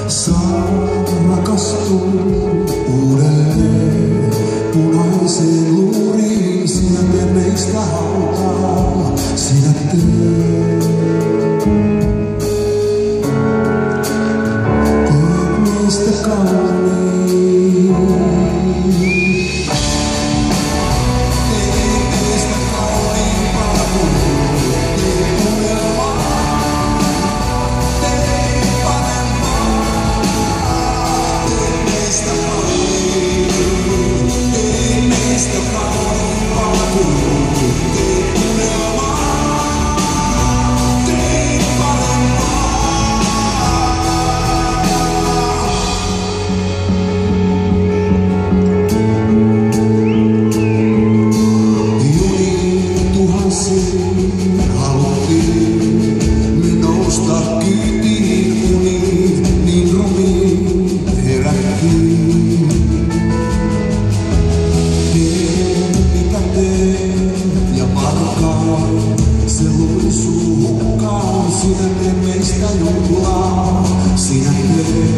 Saan rakastua uudelleen punaiseen luuriin. Sinä teet meistä hautaa, sinä teet meistä kauniin. Teet meistä kauniimpaa kuin teet unelmaa. Teet parempaa. Teet meistä kauniin. Teet meistä kauniimpaa kuin teet unelmaa. Teet parempaa. Haluttiin me nousta kyytiin uniin, niin rumiin herättiin. Teen mitä teen ja parkaan, se luisuu hukkaan. Sinä teet meistä juhlaa, sinä teet